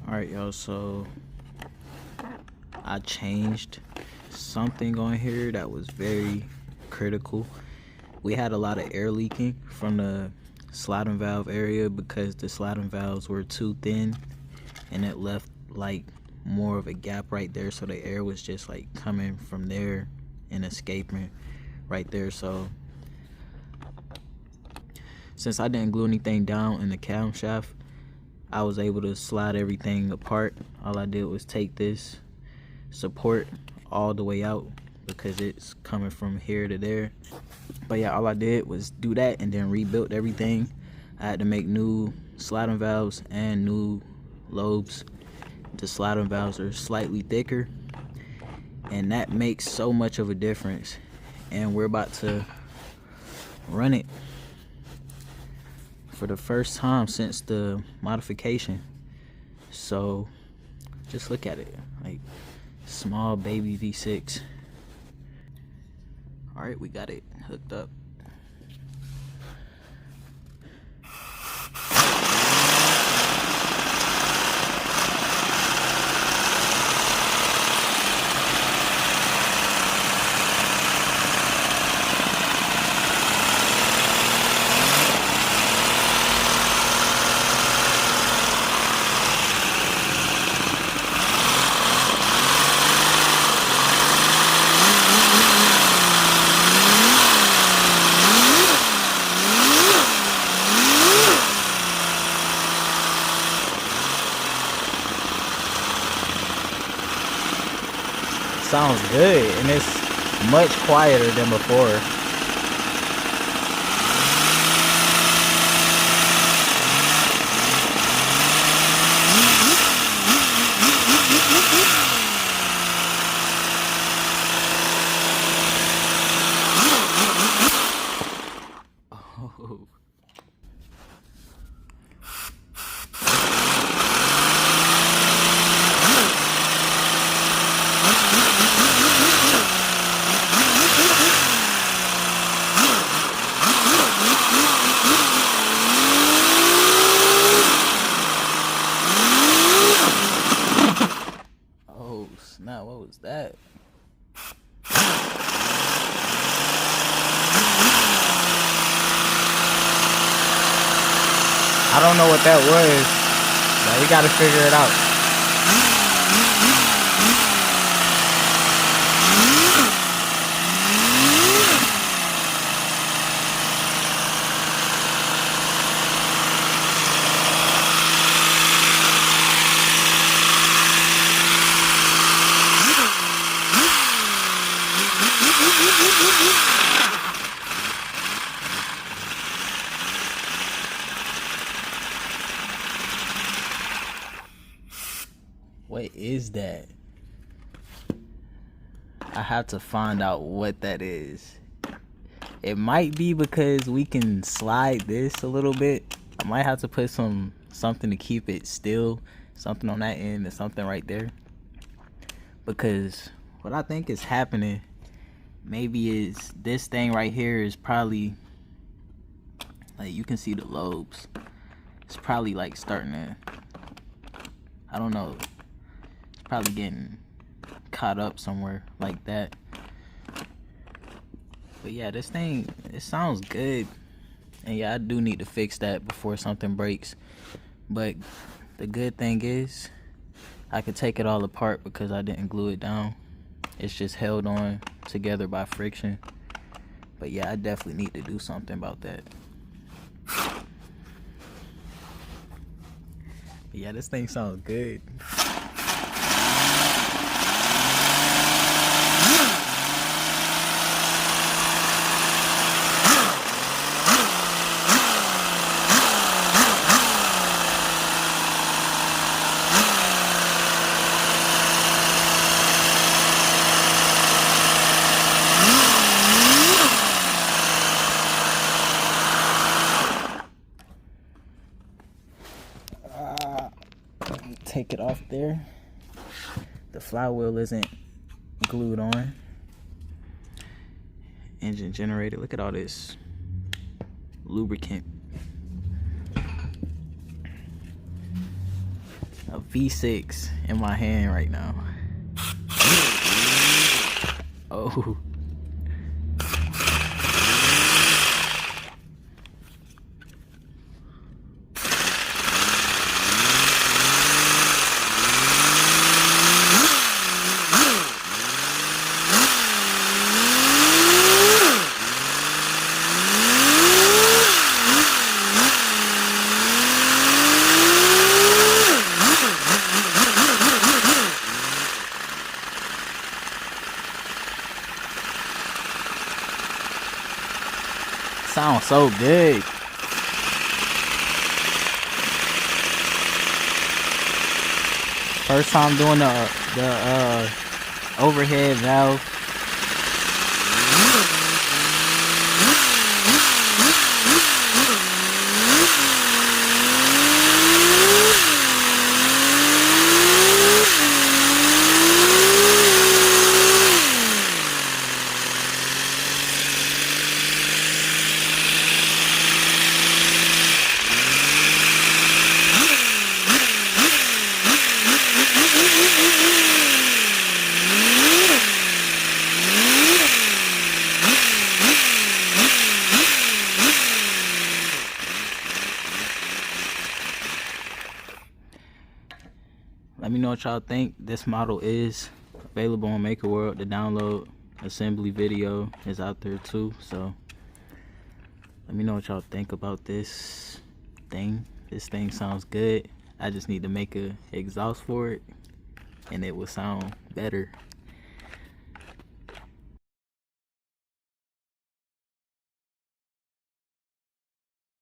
Alright, y'all, so I changed something on here that was very critical. We had a lot of air leaking from the sliding valve area because the sliding valves were too thin and it left like more of a gap right there, so the air was just like coming from there and escaping right there. So since I didn't glue anything down in the camshaft, I was able to slide everything apart. All I did was take this support all the way out because it's coming from here to there. But yeah, all I did was do that and then rebuilt everything. I had to make new sliding valves and new lobes. The sliding valves are slightly thicker, and that makes so much of a difference. And we're about to run it for the first time since the modification. So just look at it, like small baby V6. All right, we got it hooked up. Sounds good, and it's much quieter than before. Oh. Oh snap, what was that? I don't know what that was, but we gotta figure it out. What is that? I have to find out what that is. It might be because we can slide this a little bit. I might have to put something to keep it still, something on that end and something right there. Because what I think is happening maybe is this thing right here is probably, like, you can see the lobes. It's probably like starting to, I don't know, it's probably getting caught up somewhere like that. But yeah, this thing, it sounds good. And yeah, I do need to fix that before something breaks. But the good thing is I could take it all apart because I didn't glue it down. It's just held on together by friction. But yeah, I definitely need to do something about that. But yeah, this thing sounds good. Take it off there. The flywheel isn't glued on. Engine generator. Look at all this lubricant. a V6 in my hand right now. Oh. Sounds so good. First time doing the overhead valve. Let me know what y'all think. This model is available on Maker World. The download assembly video is out there too. So let me know what y'all think about this thing. This thing sounds good. I just need to make a exhaust for it and it will sound better.